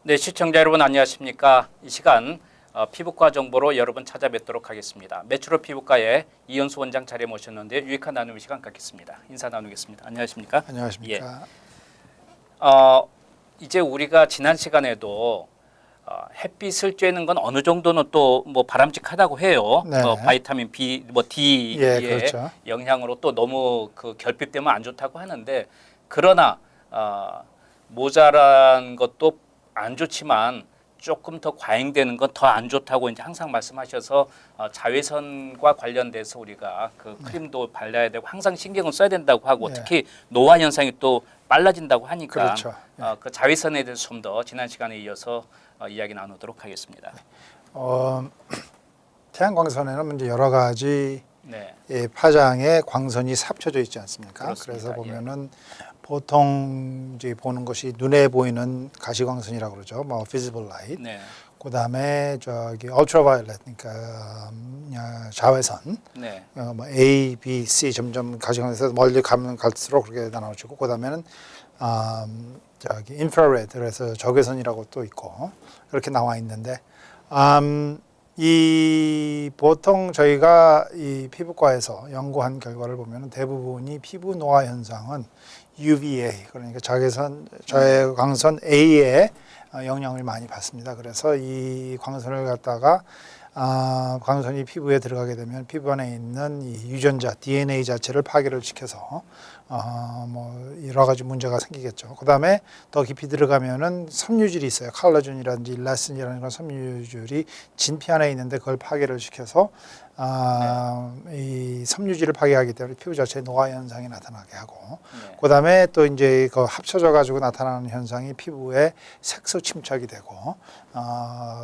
네, 시청자 여러분 안녕하십니까? 이 시간 피부과 정보로 여러분 찾아뵙도록 하겠습니다. 메트로 피부과의 이현수 원장 자리에 모셨는데 유익한 나눔 시간 갖겠습니다. 인사 나누겠습니다. 안녕하십니까? 안녕하십니까? 예. 이제 우리가 지난 시간에도 햇빛을 쬐는 건 어느 정도는 또 뭐 바람직하다고 해요. 네. 바이타민 B, 뭐 D의 그렇죠. 영향으로 또 너무 그 결핍되면 안 좋다고 하는데 그러나 모자란 것도 안 좋지만 조금 더 과잉되는 건 더 안 좋다고 이제 항상 말씀하셔서 자외선과 관련돼서 우리가 그 크림도 발라야 되고 항상 신경을 써야 된다고 하고 네. 특히 노화 현상이 또 빨라진다고 하니까 그렇죠. 그 자외선에 대해서 좀 더 지난 시간에 이어서 이야기 나누도록 하겠습니다. 태양광선에는 이제 여러 가지 네. 파장의 광선이 삽혀져 있지 않습니까? 그렇습니다. 그래서 보면은 보통 이제 보는 것이 눈에 보이는 가시광선이라고 그러죠. 뭐 visible light. 네. 그다음에 저기 ultraviolet, 그러니까 자외선. 네. 뭐 A, B, C 점점 가시광선에서 멀리 가면 갈수록 그렇게 나눠지고 그다음에는 저기 infrared, 그래서 적외선이라고 또 있고 그렇게 나와 있는데 이 보통 저희가 이 피부과에서 연구한 결과를 보면 대부분이 피부 노화 현상은 UVA, 그러니까 자외광선 A의 영향을 많이 받습니다. 그래서 이 광선을 갖다가 광선이 피부에 들어가게 되면 피부 안에 있는 이 유전자 DNA 자체를 파괴를 시켜서 뭐 여러 가지 문제가 생기겠죠. 그다음에 더 깊이 들어가면은 섬유질이 있어요. 콜라겐이라든지 일라스틴이라는 그런 섬유질이 진피 안에 있는데 그걸 파괴를 시켜서 이 섬유질을 파괴하기 때문에 피부 자체에 노화 현상이 나타나게 하고 그다음에 또 이제 그 합쳐져 가지고 나타나는 현상이 피부에 색소 침착이 되고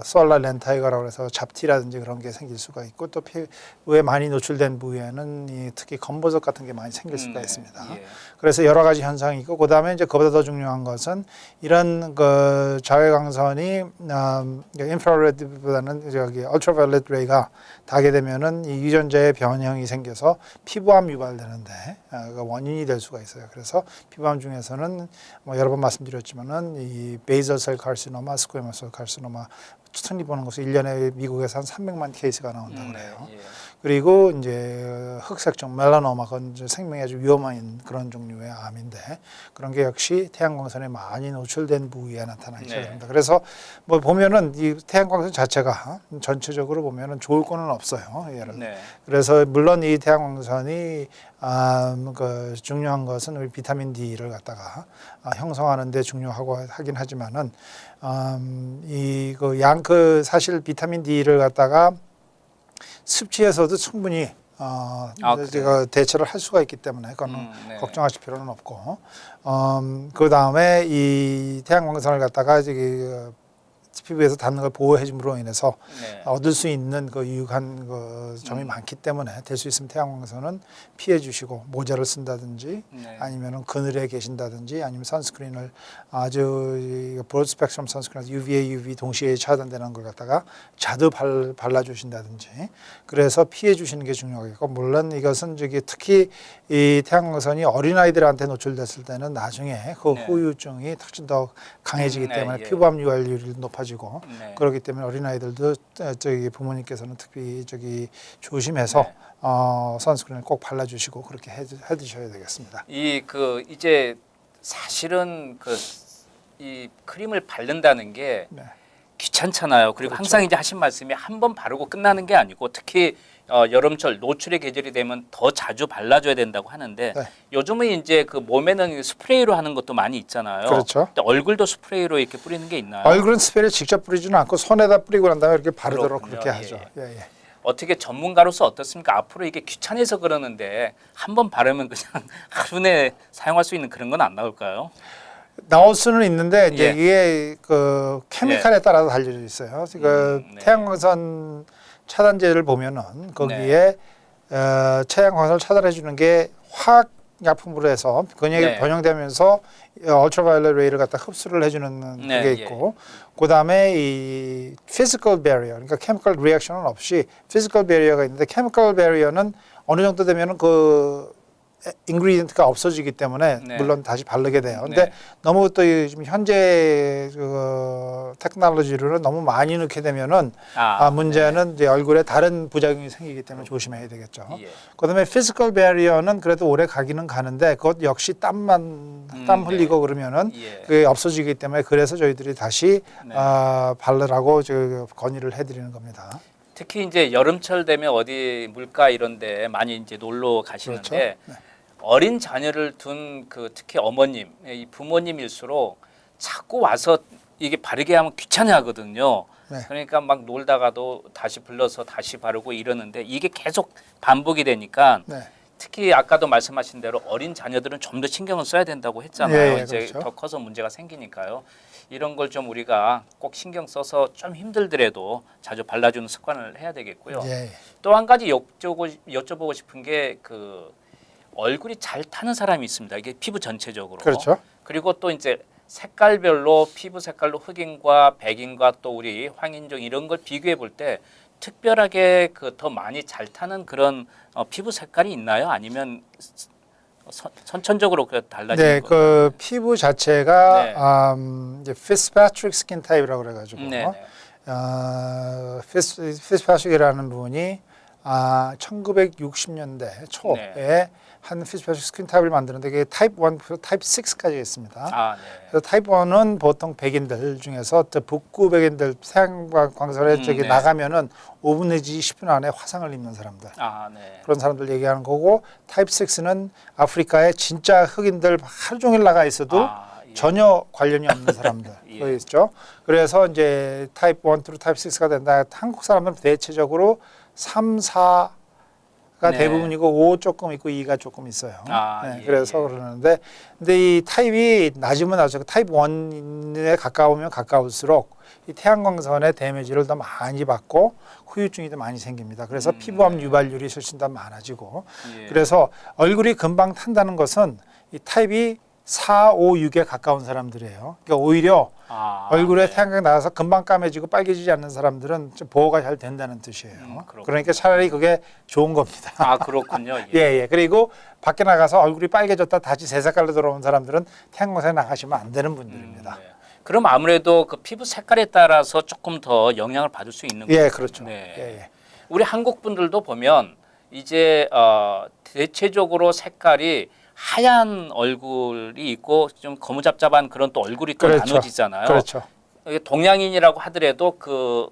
솔라 렌타이거라고 해서 잡티라든지 그런 게 생길 수가 있고 또 피부에 많이 노출된 부위에는 이 특히 검버섯 같은 게 많이 생길 수가 있습니다. 예. 그래서 여러 가지 현상이 있고 그다음에 이제 그보다 더 중요한 것은 이런 그 자외광선이 인프라레드보다는 저기 얼트라바이올렛 레이가 닿게 되면은 이 유전자의 변형이 생겨서 피부암 유발되는데 그 원인이 될 수가 있어요. 그래서 피부암 중에서는 뭐 여러 번 말씀드렸지만은 이 베이설 셀 카시노마, 스퀘머스 셀 카시노마 흔히 보는 것은 1년에 미국에서 한 300만 케이스가 나온다고 그래요. 예. 그리고 이제 흑색종 멜라노마, 그건 이제 생명에 아주 위험한 그런 종류의 암인데 그런 게 역시 태양광선에 많이 노출된 부위에 나타나기 시작합니다. 그래서 뭐 보면은 이 태양광선 자체가 전체적으로 보면은 좋을 거는 없어요. 그래서 물론 이 태양광선이 그 중요한 것은 우리 비타민 D를 갖다가 형성하는 데 중요하고 하긴 하지만은 그 사실 비타민 D를 갖다가 습지에서도 충분히 제가 대처를 할 수가 있기 때문에 그건 걱정하실 필요는 없고 그 다음에 이 태양광선을 갖다가 피부에서 닿는 걸 보호해줌으로 인해서 얻을 수 있는 그 유익한 그 점이 많기 때문에 될 수 있으면 태양광선은 피해 주시고 모자를 쓴다든지 아니면은 그늘에 계신다든지 아니면 선스크린을 아주 브로드 스펙트럼 선스크린 UVA, UV 동시에 차단되는 걸 갖다가 자주 발라 주신다든지 그래서 피해 주시는 게 중요하겠고 물론 이것은 특히 이 태양광선이 어린아이들한테 노출됐을 때는 나중에 그 후유증이 훨씬 더 강해지기 때문에 피부암 유발률이 높아지고 그렇기 때문에 어린아이들도 부모님께서는 특히 조심해서 선스크린을 꼭 발라주시고 그렇게 해주셔야 되겠습니다. 이제 사실은 이 크림을 바른다는 게 귀찮잖아요. 그리고 그렇죠. 항상 이제 하신 말씀이 한 번 바르고 끝나는 게 아니고 특히 여름철 노출의 계절이 되면 더 자주 발라줘야 된다고 하는데 요즘은 이제 그 몸에는 스프레이로 하는 것도 많이 있잖아요. 그렇죠. 얼굴도 스프레이로 이렇게 뿌리는 게 있나요? 얼굴은 스프레이를 직접 뿌리지는 않고 손에다 뿌리고 난 다음에 이렇게 바르도록 그렇게 하죠. 어떻게 전문가로서 어떻습니까? 앞으로 이게 귀찮아서 그러는데 한 번 바르면 그냥 하루 내에 사용할 수 있는 그런 건 안 나올까요? 나올 수는 있는데 이제 이게 그 케미칼에 따라서 달려져 있어요. 태양광선 차단제를 보면은 거기에 태양광선을 차단해 주는 게 화학 약품으로 해서 근육이 변형되면서 얼트라바이올렛 레이를 갖다 흡수를 해주는 그게 있고 그다음에 이 physical barrier, 그러니까 chemical reaction은 없이 physical barrier가 있는데 chemical barrier는 어느 정도 되면은 그 인그리디언트가 없어지기 때문에 네. 물론 다시 바르게 돼요. 근데 네. 너무 또 지금 현재 그 테크놀로지로는 너무 많이 넣게 되면은 문제는 이제 얼굴에 다른 부작용이 생기기 때문에 조심해야 되겠죠. 예. 그다음에 피지컬 베리어는 그래도 오래 가기는 가는데 그것 역시 땀 흘리고 네. 그러면은 예. 그게 없어지기 때문에 그래서 저희들이 다시 네. 바르라고 건의를 해드리는 겁니다. 특히 이제 여름철 되면 어디 물가 이런데 많이 이제 놀러 가시는데 그렇죠. 네. 어린 자녀를 둔 그 특히 어머님, 이 부모님일수록 자꾸 와서 이게 바르게 하면 귀찮아하거든요. 네. 그러니까 막 놀다가도 다시 불러서 다시 바르고 이러는데 이게 계속 반복이 되니까 네. 특히 아까도 말씀하신 대로 어린 자녀들은 좀 더 신경을 써야 된다고 했잖아요. 예, 이제 그렇죠. 더 커서 문제가 생기니까요. 이런 걸 좀 우리가 꼭 신경 써서 좀 힘들더라도 자주 발라주는 습관을 해야 되겠고요. 예. 또 한 가지 여쭤보고 싶은 게 그 얼굴이 잘 타는 사람이 있습니다. 이게 피부 전체적으로. 그렇죠. 그리고 또 이제 색깔별로 피부 색깔로 흑인과 백인과 또 우리 황인종 이런 걸 비교해 볼 때 특별하게 그 더 많이 잘 타는 그런 피부 색깔이 있나요? 아니면 선천적으로 그 달라지는 네, 거예요? 그 피부 자체가 네. 이제 피츠패트릭 스킨 타입이라고 그래가지고 네. 피츠패트릭이라는 분이 1960년대 초에 네. 한 피츠패트릭 스킨 타입을 만드는데 그게 타입 1, 타입 6까지 있습니다. 네. 그래서 타입 1은 보통 백인들 중에서 또 북구 백인들 태양광선에 저기 네. 나가면은 5분 내지 10분 안에 화상을 입는 사람들. 네. 그런 사람들 얘기하는 거고 타입 6는 아프리카에 진짜 흑인들 하루 종일 나가 있어도 예. 전혀 관련이 없는 사람들 예. 그 있죠. 그래서 이제 타입 1, 2, 타입 6가 된다. 한국 사람들은 대체적으로 3, 4가 네. 대부분이고 5 조금 있고 2가 조금 있어요. 네, 예, 그래서 예. 그러는데 근데 이 타입이 낮으면 낮아서 타입 1에 가까우면 가까울수록 이 태양광선의 데미지를 더 많이 받고 후유증이 더 많이 생깁니다. 그래서 피부암 유발률이 훨씬 더 많아지고 예. 그래서 얼굴이 금방 탄다는 것은 이 타입이 4, 5, 6에 가까운 사람들이에요. 그러니까 오히려 얼굴에 네. 태양광이 나와서 금방 까매지고 빨개지지 않는 사람들은 좀 보호가 잘 된다는 뜻이에요. 그렇군요. 그러니까 차라리 그게 좋은 겁니다. 그렇군요. 예. 그리고 밖에 나가서 얼굴이 빨개졌다 다시 새 색깔로 돌아온 사람들은 태양광선에 나가시면 안 되는 분들입니다. 네. 그럼 아무래도 그 피부 색깔에 따라서 조금 더 영향을 받을 수 있는 거죠. 예, 그렇죠. 네. 예. 우리 한국 분들도 보면 이제 대체적으로 색깔이 하얀 얼굴이 있고 좀 거무잡잡한 그런 또 얼굴이 또 그렇죠. 나눠지잖아요. 그렇죠. 이게 동양인이라고 하더라도 그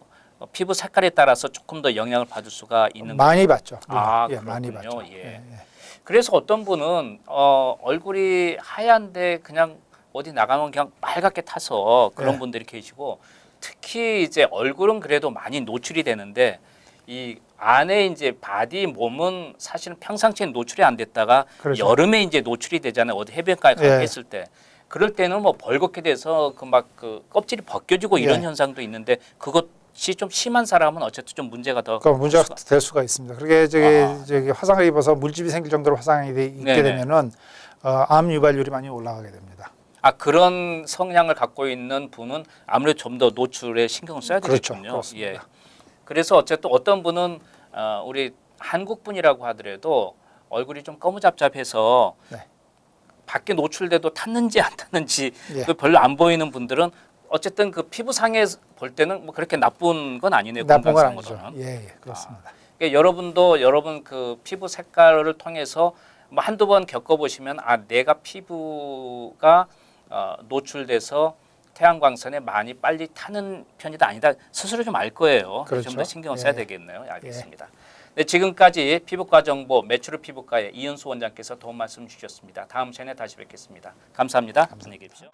피부 색깔에 따라서 조금 더 영향을 받을 수가 있는 많이 받죠. 그렇군요. 많이 받죠. 예. 그래서 어떤 분은 얼굴이 하얀데 그냥 어디 나가면 그냥 빨갛게 타서 그런 네. 분들이 계시고 특히 이제 얼굴은 그래도 많이 노출이 되는데 이 안에 이제 바디 몸은 사실은 평상시에 노출이 안 됐다가 그렇죠. 여름에 이제 노출이 되잖아요. 어디 해변가에 가고 예. 했을 때 그럴 때는 뭐 벌겋게 돼서 그 막 그 껍질이 벗겨지고 이런 예. 현상도 있는데 그것이 좀 심한 사람은 어쨌든 좀 문제가 더 그러니까 문제가 될 수가 있습니다. 그게 저기 화상을 입어서 물집이 생길 정도로 화상이 있게 네네. 되면은 암 유발률이 많이 올라가게 됩니다. 그런 성향을 갖고 있는 분은 아무래도 좀 더 노출에 신경을 써야 그렇죠. 되겠군요. 그렇습니다. 예. 그래서 어쨌든 어떤 분은 우리 한국 분이라고 하더라도 얼굴이 좀 거무잡잡해서 네. 밖에 노출돼도 탔는지 안 탔는지 예. 그 별로 안 보이는 분들은 어쨌든 그 피부상에 볼 때는 뭐 그렇게 나쁜 건 아니네요. 나쁜 건 아니죠. 건강상으로는. 예, 그렇습니다. 그러니까 여러분도 여러분 그 피부 색깔을 통해서 뭐 한두 번 겪어보시면 내가 피부가 노출돼서 태양광선에 많이 빨리 타는 편이다 아니다 스스로 좀 알 거예요. 그렇죠. 좀 더 신경을 써야 예. 되겠네요. 알겠습니다. 네, 지금까지 피부과 정보 매추르 피부과의 이은수 원장께서 도움 말씀 주셨습니다. 다음 시간에 다시 뵙겠습니다. 감사합니다. 안녕히 계십시오.